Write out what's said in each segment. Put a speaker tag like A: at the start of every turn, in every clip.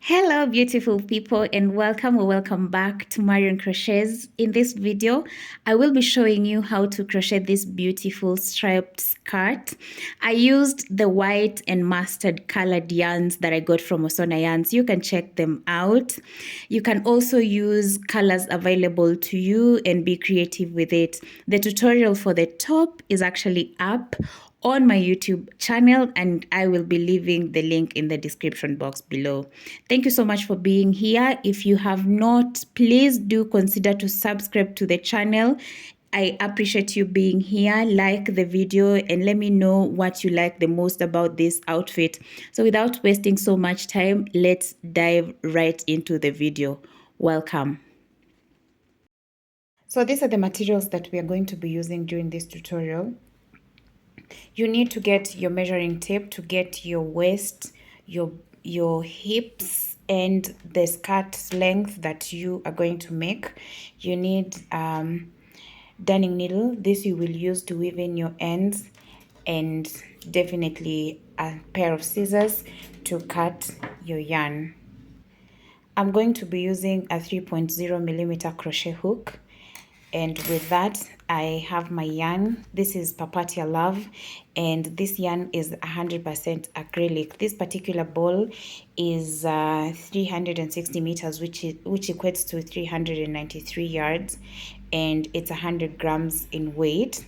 A: Hello, beautiful people, and welcome or welcome back to Marion Crochets. In this video, I will be showing you how to crochet this beautiful striped skirt. I used the white and mustard colored yarns that I got from Osona Yarns. You can check them out. You can also use colors available to you and be creative with it. The tutorial for the top is actually up on my YouTube channel, and I will be leaving the link in the description box below. Thank you so much for being here. If you have not, please do consider to subscribe to the channel. I appreciate you being here. Like the video and let me know what you like the most about this outfit. So without wasting so much time, let's dive right into the video. Welcome. So these are the materials that we are going to be using during this tutorial. You need to get your measuring tape to get your waist, your hips, and the skirt length that you are going to make. You need darning needle. This you will use to weave in your ends, and definitely a pair of scissors to cut your yarn. I'm going to be using a 3.0 millimeter crochet hook. And with that, I have my yarn. This is Papatya Love, and this yarn is 100% acrylic. This particular ball is 360 meters, which equates to 393 yards, and it's 100 grams in weight.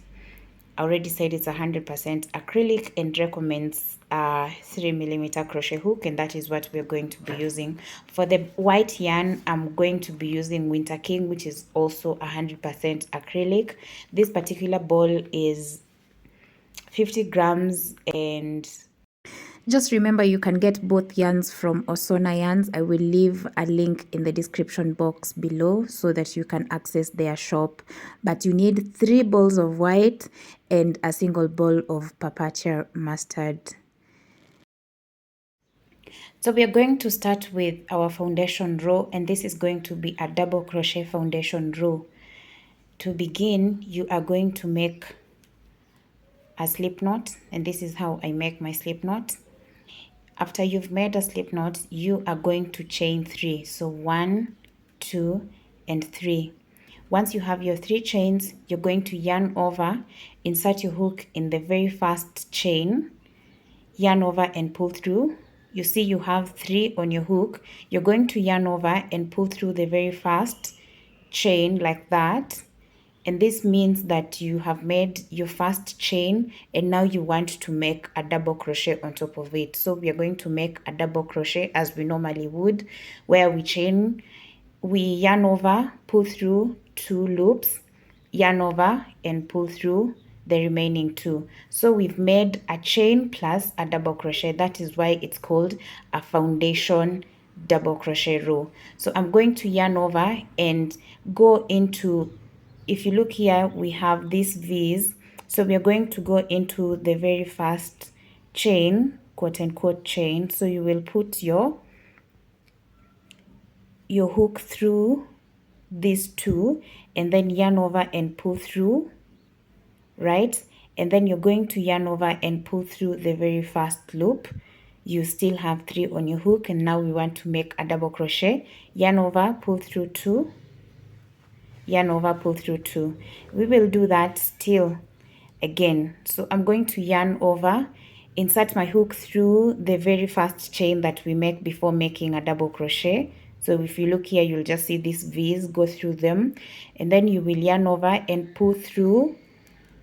A: I already said it's 100% acrylic and recommends 3 millimeter crochet hook, and that is what we're going to be using. For the white yarn, I'm going to be using Winterking, which is also 100% acrylic. This particular ball is 50 grams, and just remember you can get both yarns from Osona Yarns. I will leave a link in the description box below so that you can access their shop. But you need 3 balls of white and a single ball of Papatya mustard. So we are going to start with our foundation row, and this is going to be a double crochet foundation row. To begin, you are going to make a slip knot, and this is how I make my slip knot. After you've made a slip knot, you are going to chain 3. So 1, 2, and 3. Once you have your 3 chains, you're going to yarn over, insert your hook in the very first chain, yarn over and pull through. You see you have 3 on your hook. You're going to yarn over and pull through the very first chain like that. And this means that you have made your first chain, and now you want to make a double crochet on top of it. So we are going to make a double crochet as we normally would, where we yarn over, pull through 2 loops, yarn over and pull through the remaining 2. So we've made a chain plus a double crochet. That is why it's called a foundation double crochet row. So I'm going to yarn over and go into, if you look here, we have these V's. So we are going to go into the very first chain, quote unquote chain. So you will put your hook through these 2 and then yarn over and pull through, right? And then you're going to yarn over and pull through the very first loop. You still have 3 on your hook, and now we want to make a double crochet. Yarn over, pull through 2, yarn over, pull through 2. We will do that still again. So I'm going to yarn over, insert my hook through the very first chain that we make before making a double crochet. So if you look here, you'll just see these V's, go through them, and then you will yarn over and pull through.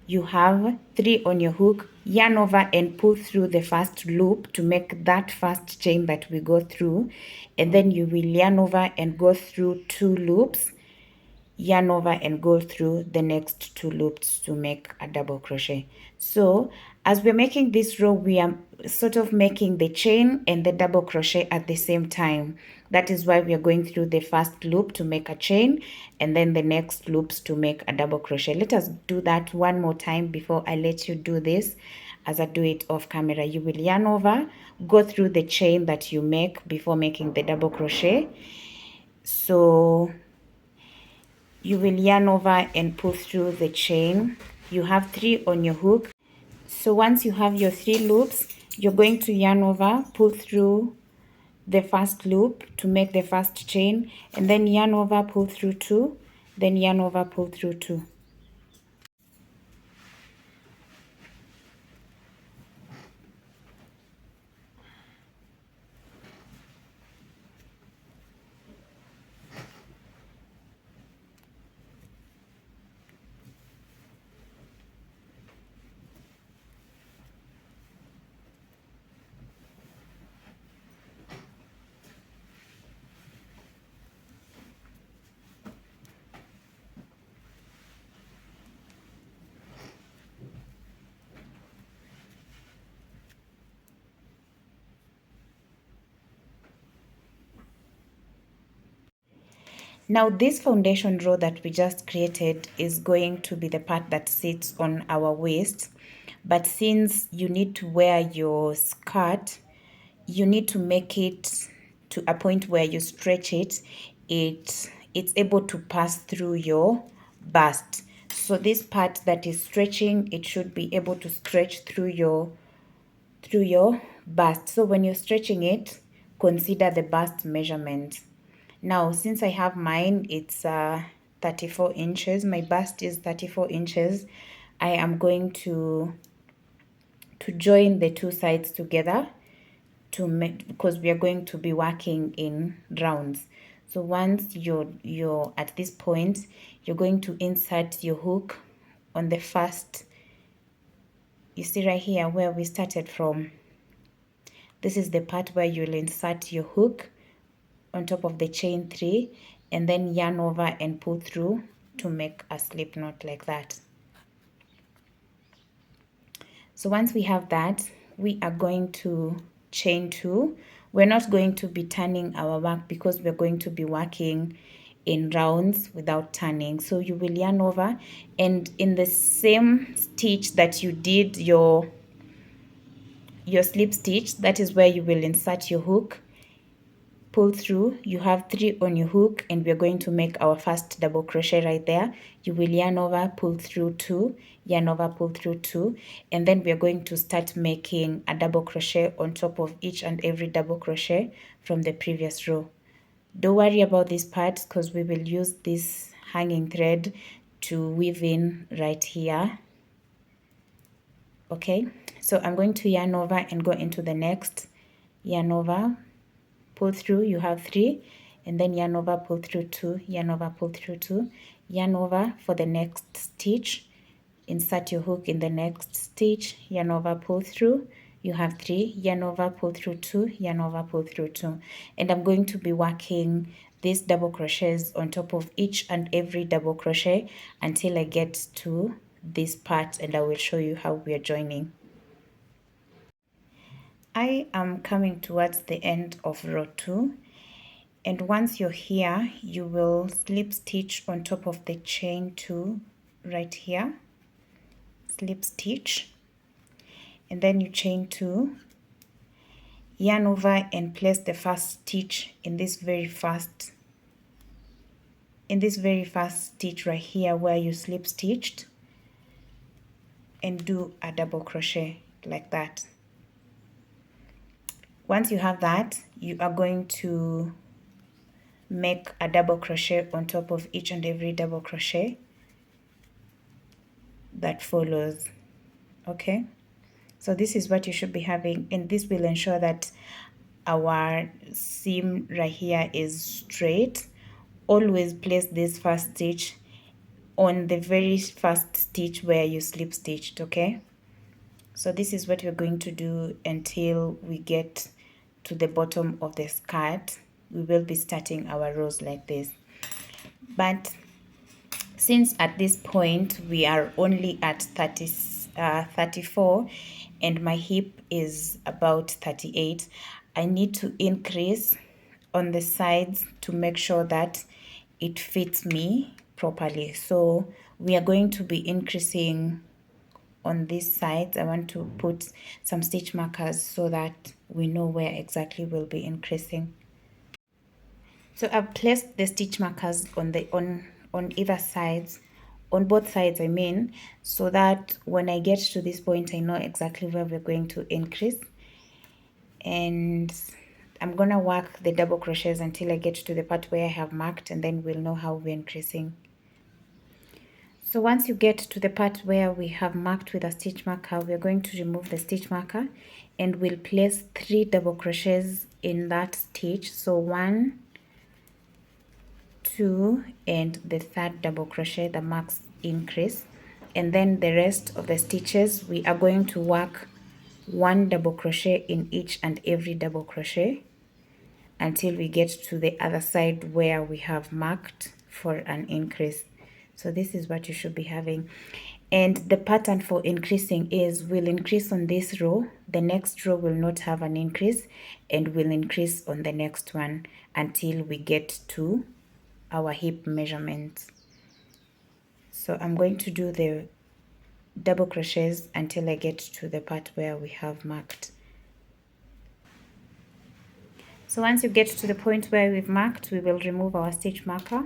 A: You have 3 on your hook, yarn over and pull through the first loop to make that first chain that we go through, and then you will yarn over and go through 2 loops, yarn over and go through the next 2 loops to make a double crochet. So as we're making this row, we are sort of making the chain and the double crochet at the same time. That is why we are going through the first loop to make a chain and then the next loops to make a double crochet. Let us do that one more time before I let you do this as I do it off camera. You will yarn over, go through the chain that you make before making the double crochet. So you will yarn over and pull through the chain. You have 3 on your hook. So once you have your 3 loops, you're going to yarn over, pull through the first loop to make the first chain, and then yarn over, pull through 2, then yarn over, pull through 2. Now this foundation row that we just created is going to be the part that sits on our waist, but since you need to wear your skirt, you need to make it to a point where you stretch it, it's able to pass through your bust. So this part that is stretching, it should be able to stretch through your bust. So when you're stretching it, consider the bust measurement. Now, since I have mine, it's 34 inches. My bust is 34 inches. I am going to join the two sides together to make, because we are going to be working in rounds. So once you're at this point, you're going to insert your hook on the first, you see right here where we started from. This is the part where you'll insert your hook on top of the chain 3, and then yarn over and pull through to make a slip knot like that. So once we have that, we are going to chain 2. We're not going to be turning our work because we're going to be working in rounds without turning. So you will yarn over, and in the same stitch that you did your slip stitch, that is where you will insert your hook, pull through. You have 3 on your hook, and we're going to make our first double crochet right there. You will yarn over, pull through 2, yarn over, pull through 2, and then we're going to start making a double crochet on top of each and every double crochet from the previous row. Don't worry about this part because we will use this hanging thread to weave in right here. Okay, so I'm going to yarn over and go into the next. Yarn over, pull through, you have 3, and then yarn over, pull through 2, yarn over, pull through 2, yarn over for the next stitch, insert your hook in the next stitch, yarn over, pull through, you have 3, yarn over, pull through 2, yarn over, pull through 2. And I'm going to be working these double crochets on top of each and every double crochet until I get to this part, and I will show you how we are joining. I am coming towards the end of row 2, and once you're here, you will slip stitch on top of the chain 2 right here, slip stitch, and then you chain 2, yarn over and place the first stitch in this very first stitch right here where you slip stitched, and do a double crochet like that. Once you have that, you are going to make a double crochet on top of each and every double crochet that follows. Okay, so this is what you should be having, and this will ensure that our seam right here is straight. Always place this first stitch on the very first stitch where you slip stitched. Okay, so this is what we're going to do until we get to the bottom of the skirt. We will be starting our rows like this, but since at this point we are only at 34 and my hip is about 38, I need to increase on the sides to make sure that it fits me properly. So we are going to be increasing on these sides. I want to put some stitch markers so that we know where exactly we'll be increasing. So I've placed the stitch markers on the on either sides, on both sides I mean, so that when I get to this point I know exactly where we're going to increase. And I'm gonna work the double crochets until I get to the part where I have marked, and then we'll know how we're increasing. So once you get to the part where we have marked with a stitch marker, we're going to remove the stitch marker and we'll place 3 double crochets in that stitch. So 1, 2, and the third double crochet that marks increase. And then the rest of the stitches, we are going to work 1 double crochet in each and every double crochet until we get to the other side where we have marked for an increase. So this is what you should be having. And the pattern for increasing is we'll increase on this row, the next row will not have an increase, and we'll increase on the next one until we get to our hip measurements. So I'm going to do the double crochets until I get to the part where we have marked. So once you get to the point where we've marked, we will remove our stitch marker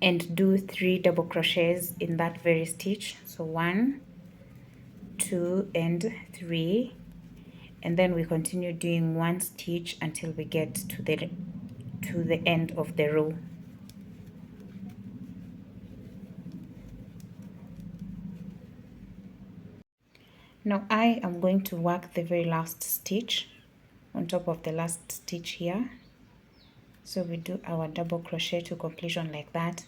A: and do 3 double crochets in that very stitch. So 1, 2, and 3, and then we continue doing 1 stitch until we get to the end of the row. Now I am going to work the very last stitch on top of the last stitch here. So we do our double crochet to completion like that,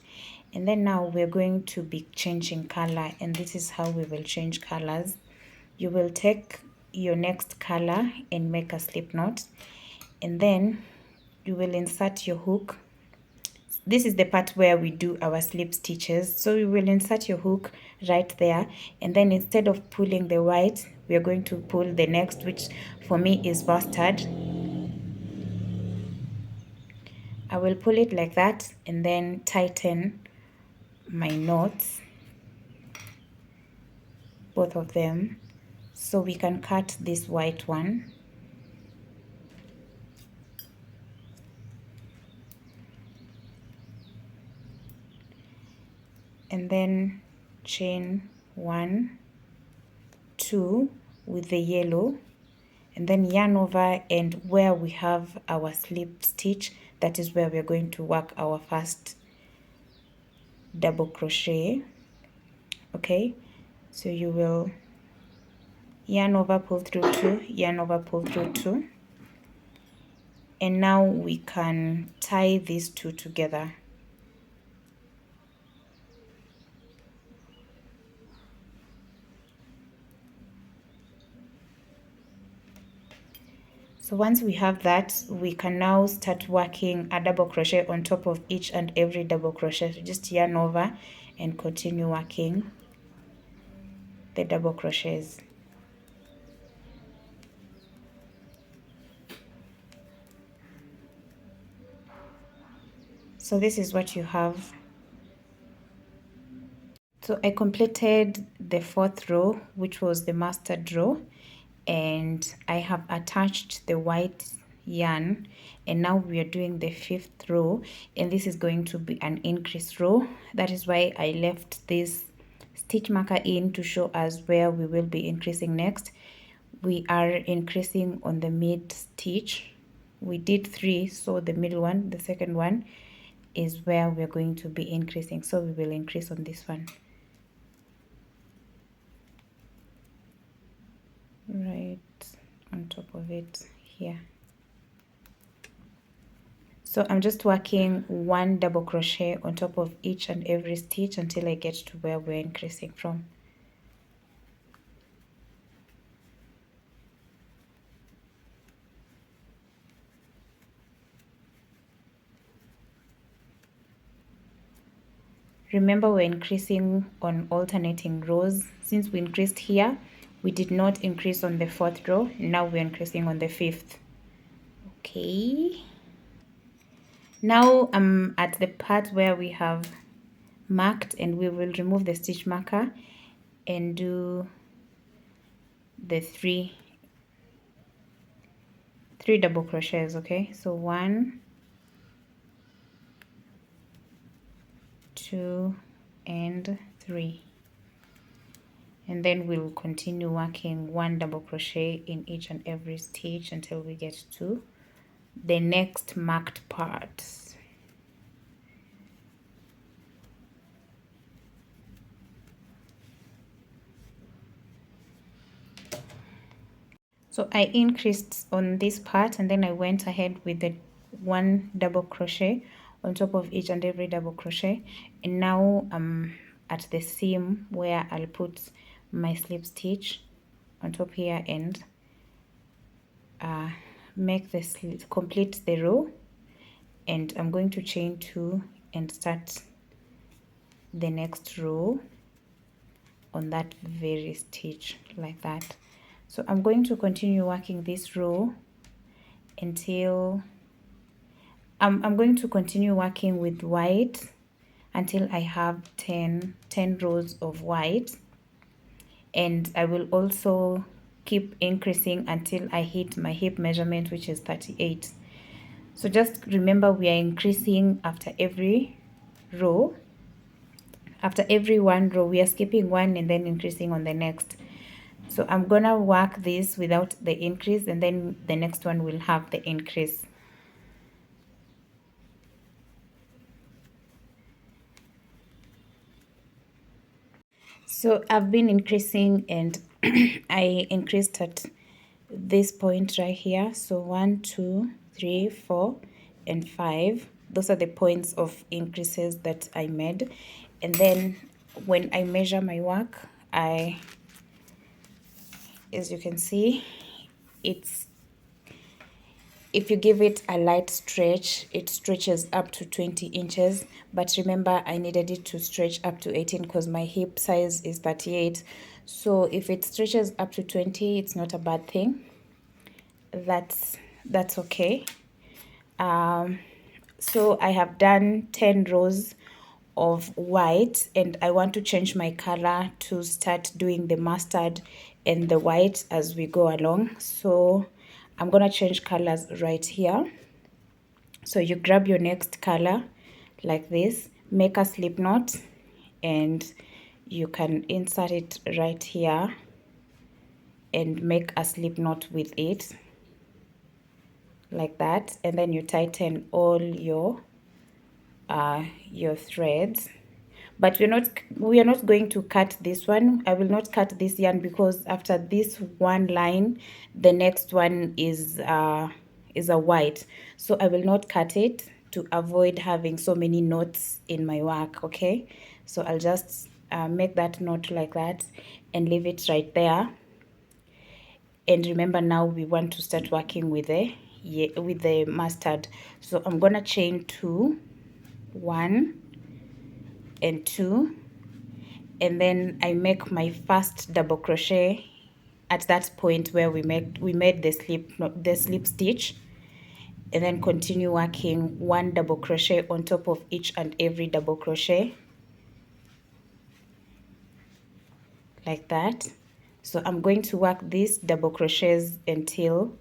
A: and then now we're going to be changing color, and this is how we will change colors. You will take your next color and make a slip knot, and then you will insert your hook. This is the part where we do our slip stitches. So you will insert your hook right there, and then instead of pulling the white, we are going to pull the next, which for me is mustard. I will pull it like that and then tighten my knots, both of them, so we can cut this white one. And then chain 1, 2 with the yellow, and then yarn over, and where we have our slip stitch, that is where we're going to work our first double crochet. Okay, so you will yarn over, pull through 2, yarn over, pull through 2, and now we can tie these 2 together. So once we have that, we can now start working a double crochet on top of each and every double crochet. So just yarn over and continue working the double crochets. So this is what you have. So I completed the 4th row, which was the mustard row, and I have attached the white yarn, and now we are doing the 5th row, and this is going to be an increase row. That is why I left this stitch marker in to show us where we will be increasing next. We are increasing on the mid stitch. We did 3, so the middle one, the second one, is where we're going to be increasing. So we will increase on this one. Right on top of it here. So I'm just working 1 double crochet on top of each and every stitch until I get to where we're increasing from. Remember, we're increasing on alternating rows. Since we increased here, we did not increase on the 4th row. Now we're increasing on the 5th. Okay. Now I'm at the part where we have marked, and we will remove the stitch marker and do the three double crochets. Okay, so 1, 2, and 3. and then we'll continue working 1 double crochet in each and every stitch until we get to the next marked part. So I increased on this part, and then I went ahead with the 1 double crochet on top of each and every double crochet, and now I'm at the seam where I'll put my slip stitch on top here and make this complete the row, and I'm going to chain 2 and start the next row on that very stitch like that. So I'm going to continue working this row until I'm going to continue working with white until I have 10 rows of white, and I will also keep increasing until I hit my hip measurement, which is 38. So just remember, we are increasing after every row. After every 1 row, we are skipping 1 and then increasing on the next. So I'm gonna work this without the increase, and then the next one will have the increase. So I've been increasing, and I increased at this point right here. So 1, 2, 3, 4, and 5. Those are the points of increases that I made. And then when I measure my work, as you can see, if you give it a light stretch, it stretches up to 20 inches. But remember, I needed it to stretch up to 18 because my hip size is 38. So if it stretches up to 20, it's not a bad thing. That's okay. So I have done 10 rows of white, and I want to change my color to start doing the mustard and the white as we go along. So I'm gonna change colors right here. So you grab your next color like this, make a slip knot, and you can insert it right here and make a slip knot with it like that, and then you tighten all your threads. But we are not going to cut this one. I will not cut this yarn because after this one line, the next one is a white. So I will not cut it to avoid having so many knots in my work. Okay, so I'll just make that knot like that and leave it right there. And remember, now we want to start working with the mustard. So I'm gonna chain 2, 1 and 2, and then I make my first double crochet at that point where we made the slip stitch, and then continue working 1 double crochet on top of each and every double crochet like that. So I'm going to work these double crochets until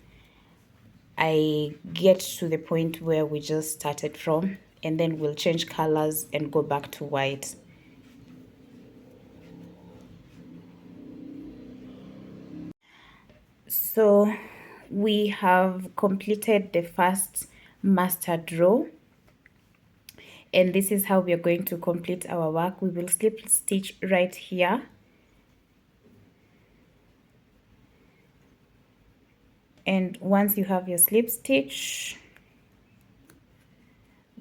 A: I get to the point where we just started from, and then we'll change colors and go back to white. So we have completed the first mustard row, and this is how we are going to complete our work. We will slip stitch right here, and once you have your slip stitch,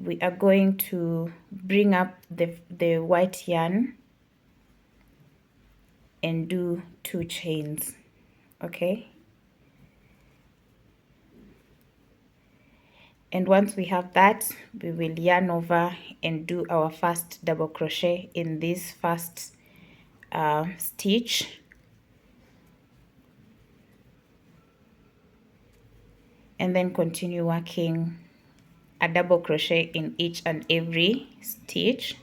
A: we are going to bring up the white yarn and do 2 chains. Okay, and once we have that, we will yarn over and do our first double crochet in this first stitch, and then continue working a double crochet in each and every stitch.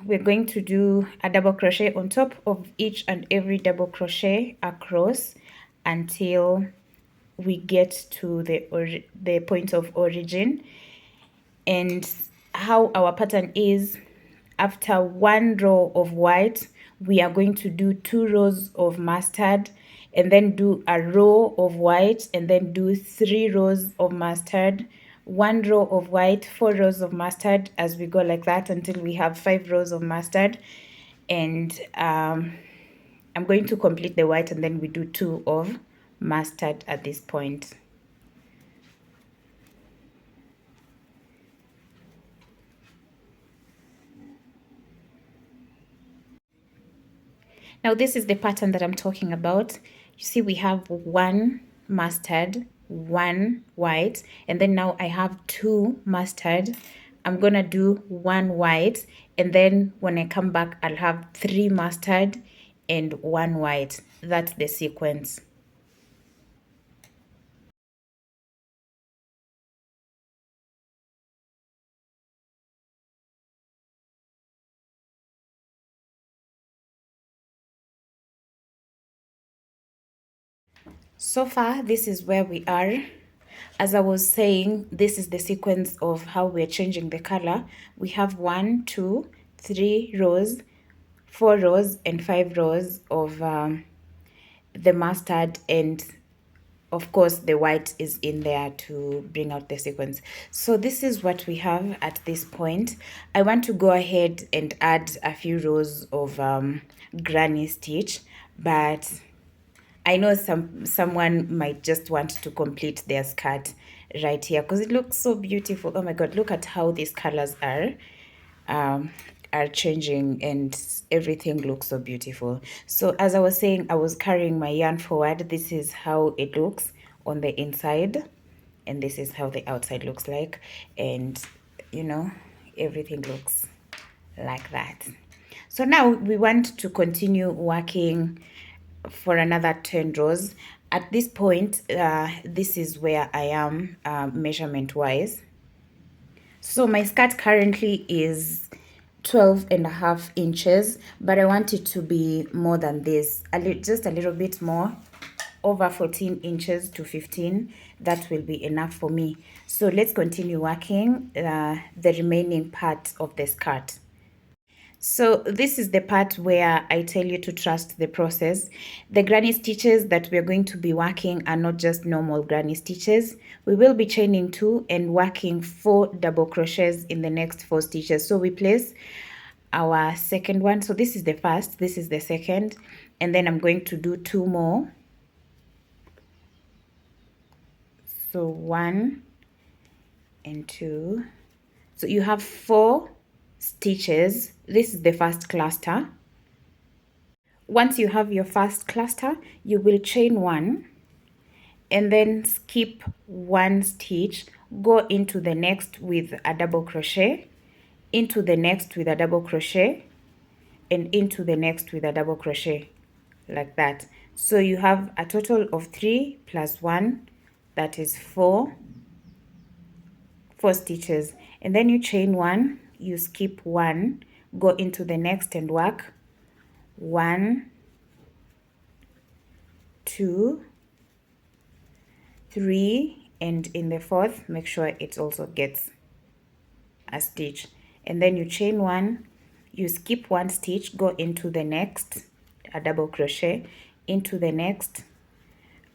A: We're going to do a double crochet on top of each and every double crochet across until we get to the point of origin. And how our pattern is, after one row of white, we are going to do 2 rows of mustard, and then do a row of white, and then do 3 rows of mustard, 1 row of white, 4 rows of mustard, as we go like that until we have 5 rows of mustard. And I'm going to complete the white, and then we do 2 of mustard at this point. Now this is the pattern that I'm talking about. You see, we have 1 mustard, 1 white, and then now I have 2 mustard. I'm gonna do 1 white, and then when I come back, I'll have 3 mustard and 1 white. That's the sequence. So far, this is where we are. As I was saying, this is the sequence of how we're changing the color. We have 1, 2, 3 rows, 4 rows, and 5 rows of the mustard, and of course the white is in there to bring out the sequence. So this is what we have at this point. I want to go ahead and add a few rows of granny stitch, but I know someone might just want to complete their skirt right here because it looks so beautiful. Oh my god, look at how these colors are changing, and everything looks so beautiful. So as I was saying, I was carrying my yarn forward. This is how it looks on the inside, and this is how the outside looks like, and you know, everything looks like that. So now we want to continue working for another 10 rows. At this point, this is where I am measurement wise. So my skirt currently is 12.5 inches, but I want it to be more than this, just a little bit more, over 14 inches to 15. That will be enough for me. So let's continue working the remaining part of the skirt. So this is the part where I tell you to trust the process. The granny stitches that we're going to be working are not just normal granny stitches. We will be chaining 2 and working 4 double crochets in the next 4 stitches. So we place our second one. So this is the first, this is the second, and then I'm going to do 2 more. So 1 and 2. So you have 4 stitches. This is the first cluster. Once you have your first cluster, you will chain 1 and then skip 1 stitch, go into the next with a double crochet, into the next with a double crochet, and into the next with a double crochet, like that. So you have a total of 3 plus 1, that is 4 stitches, and then you chain 1, you skip 1, go into the next and work 1, 2, 3, and in the 4th make sure it also gets a stitch, and then you chain 1, you skip 1 stitch, go into the next, a double crochet, into the next,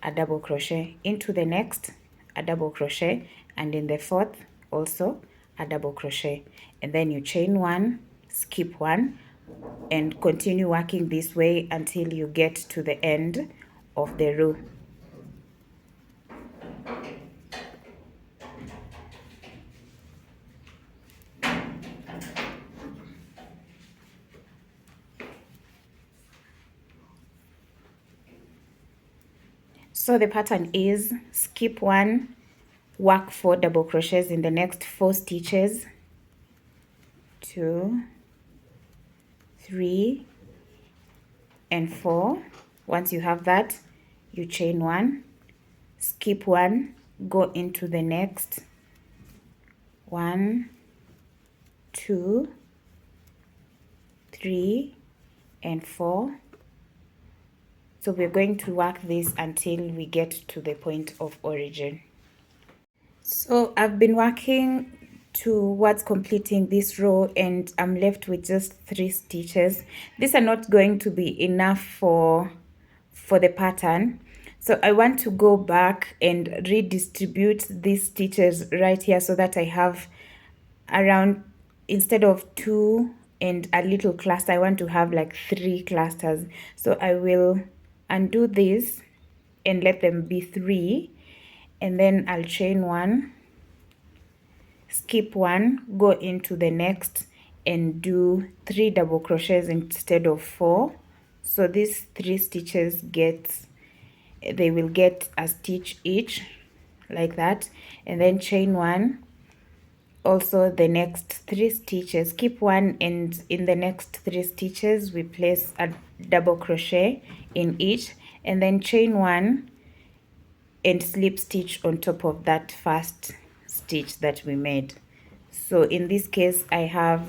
A: a double crochet, into the next, a double crochet, and in the 4th also a double crochet, and then you chain 1, skip 1, and continue working this way until you get to the end of the row. So the pattern is skip 1, work 4 double crochets in the next 4 stitches, 2, 3, and 4. Once you have that, you chain 1, skip 1, go into the next, 1, 2, 3, and 4. So we're going to work this until we get to the point of origin. So I've been working towards completing this row and I'm left with just 3 stitches. These are not going to be enough for the pattern. So I want to go back and redistribute these stitches right here so that I have around, instead of 2 and a little cluster, I want to have like 3 clusters. So I will undo this and let them be 3, and then I'll chain 1, skip 1, go into the next and do 3 double crochets instead of 4. So these 3 stitches they will get a stitch each like that, and then chain 1, also the next 3 stitches, skip 1, and in the next 3 stitches we place a double crochet in each, and then chain 1 and slip stitch on top of that first stitch that we made. So in this case I have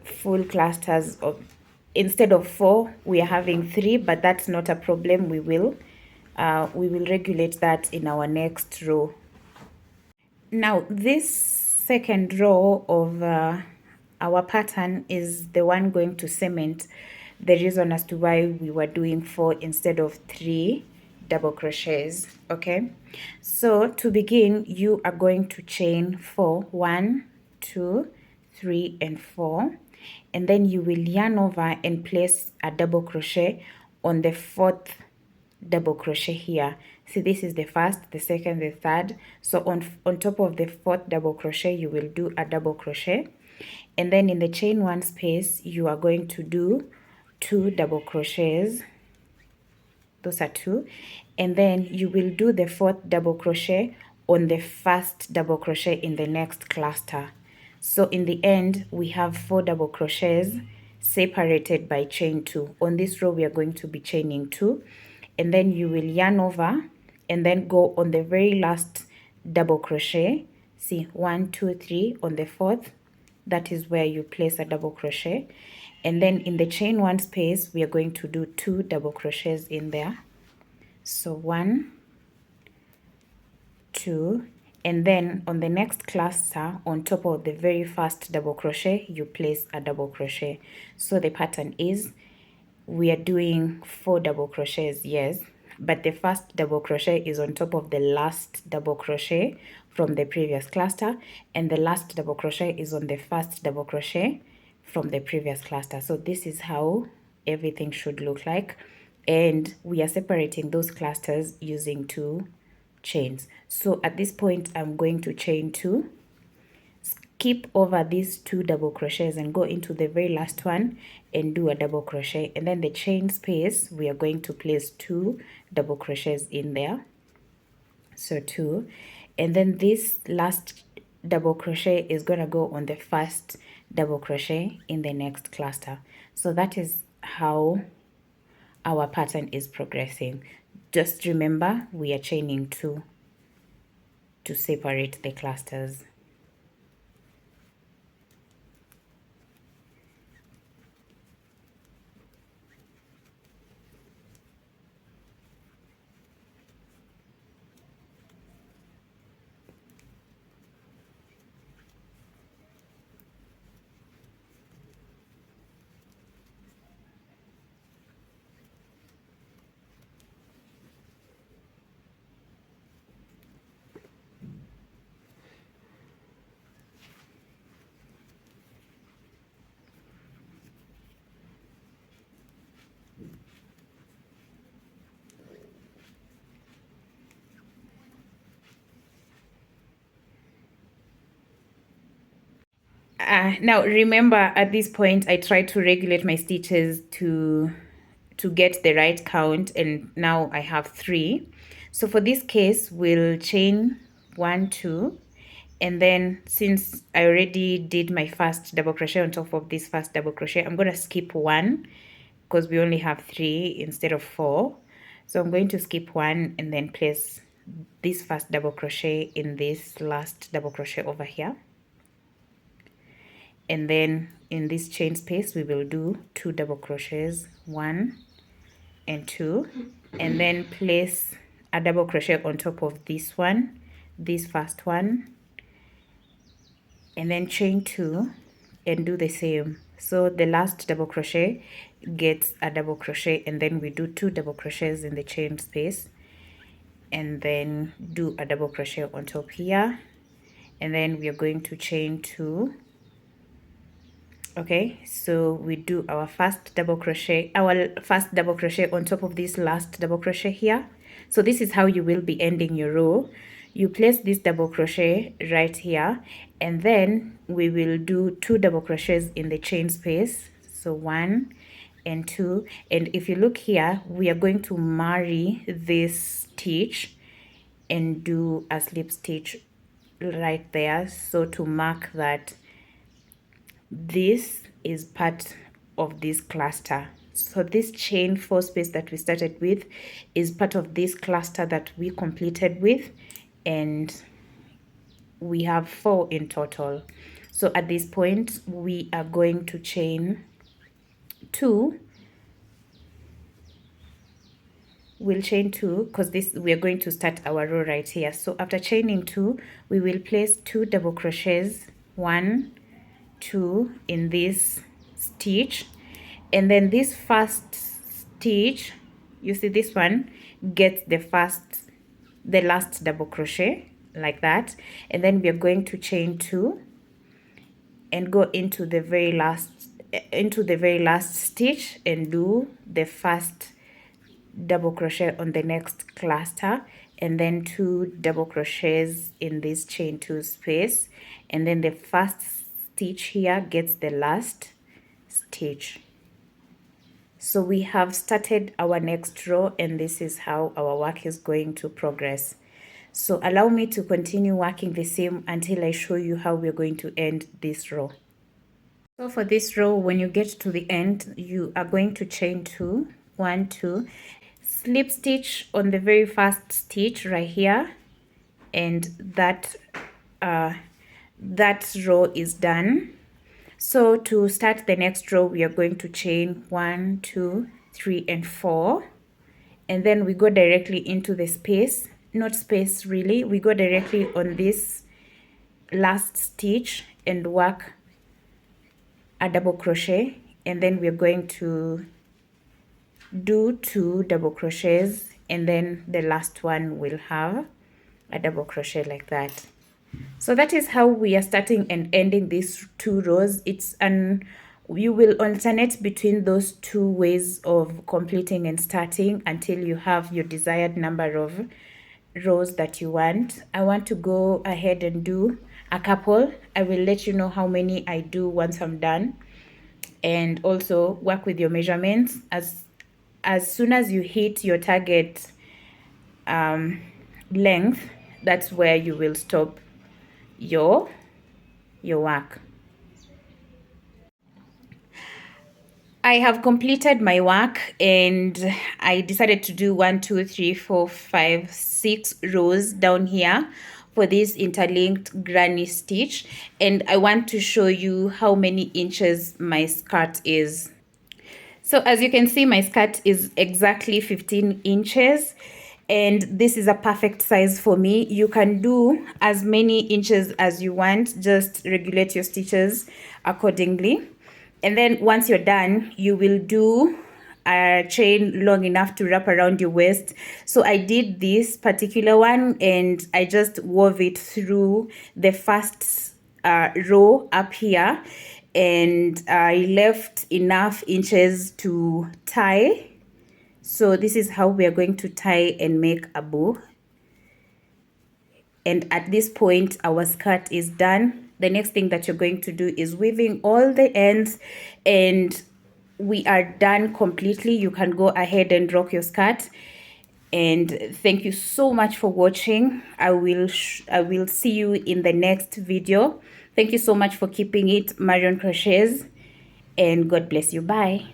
A: full clusters of, instead of 4 we are having 3, but that's not a problem. We will regulate that in our next row. Now this second row of our pattern is the one going to cement the reason as to why we were doing 4 instead of 3 double crochets. Okay, so to begin you are going to chain 4, 1, 2, 3 and 4, and then you will yarn over and place a double crochet on the 4th double crochet here. See, this is the first, the second, the third. So on top of the 4th double crochet you will do a double crochet, and then in the chain 1 space you are going to do 2 double crochets. Those are 2, and then you will do the 4th double crochet on the first double crochet in the next cluster. So in the end we have 4 double crochets separated by chain 2. On this row we are going to be chaining 2, and then you will yarn over and then go on the very last double crochet. See, 1, 2, 3 on the 4th, that is where you place a double crochet, and then in the chain 1 space we are going to do 2 double crochets in there. So 1, 2, and then on the next cluster on top of the very first double crochet you place a double crochet. So the pattern is, we are doing 4 double crochets, yes, but the first double crochet is on top of the last double crochet from the previous cluster, and the last double crochet is on the first double crochet from the previous cluster. So this is how everything should look like, and we are separating those clusters using 2 chains. So at this point I'm going to chain 2, skip over these 2 double crochets and go into the very last one and do a double crochet, and then the chain space we are going to place 2 double crochets in there. So 2, and then this last double crochet is going to go on the first double crochet in the next cluster. So that is how our pattern is progressing. Just remember we are chaining 2 to separate the clusters. Now remember, at this point I try to regulate my stitches to get the right count, and now I have 3. So for this case we'll chain 1, 2, and then since I already did my first double crochet on top of this first double crochet, I'm going to skip 1 because we only have 3 instead of 4. So I'm going to skip 1 and then place this first double crochet in this last double crochet over here, and then in this chain space we will do 2 double crochets, 1 and 2, and then place a double crochet on top of this one, this first one, and then chain 2 and do the same. So the last double crochet gets a double crochet, and then we do 2 double crochets in the chain space, and then do a double crochet on top here, and then we are going to chain 2. Okay, so we do our first double crochet on top of this last double crochet here. So this is how you will be ending your row. You place this double crochet right here, and then we will do 2 double crochets in the chain space. So 1 and 2, and if you look here, we are going to marry this stitch and do a slip stitch right there, so to mark that this is part of this cluster. So this chain 4 space that we started with is part of this cluster that we completed with, and we have 4 in total. So at this point we are going to chain 2. We'll chain 2 because this we are going to start our row right here. So after chaining 2, we will place 2 double crochets, 1, 2 in this stitch, and then this first stitch, you see this one gets the last double crochet like that, and then we are going to chain 2 and go into the very last stitch and do the first double crochet on the next cluster, and then 2 double crochets in this chain 2 space, and then the first stitch here gets the last stitch. So we have started our next row, and this is how our work is going to progress. So allow me to continue working the same until I show you how we're going to end this row. So for this row, when you get to the end, you are going to chain 2, 1, 2, slip stitch on the very first stitch right here, and that row is done. So to start the next row, we are going to chain 1, 2, 3, and 4, and then we go directly into the space, not space really, we go directly on this last stitch and work a double crochet, and then we're going to do 2 double crochets, and then the last one will have a double crochet like that. So that is how we are starting and ending these 2 rows. You will alternate between those 2 ways of completing and starting until you have your desired number of rows that you want. I want to go ahead and do a couple. I will let you know how many I do once I'm done, and also work with your measurements. As soon as you hit your target length, that's where you will stop your work. I have completed my work, and I decided to do 1, 2, 3, 4, 5, 6 rows down here for this interlinked granny stitch, and I want to show you how many inches my skirt is. So as you can see, my skirt is exactly 15 inches, and this is a perfect size for me. You can do as many inches as you want, just regulate your stitches accordingly. And then once you're done, you will do a chain long enough to wrap around your waist. So I did this particular one, and I just wove it through the first row up here, and I left enough inches to tie. So this is how we are going to tie and make a bow. And at this point, our skirt is done. The next thing that you're going to do is weaving all the ends, and we are done completely. You can go ahead and rock your skirt. And thank you so much for watching. I will see you in the next video. Thank you so much for keeping it Marion Crochets, and God bless you. Bye.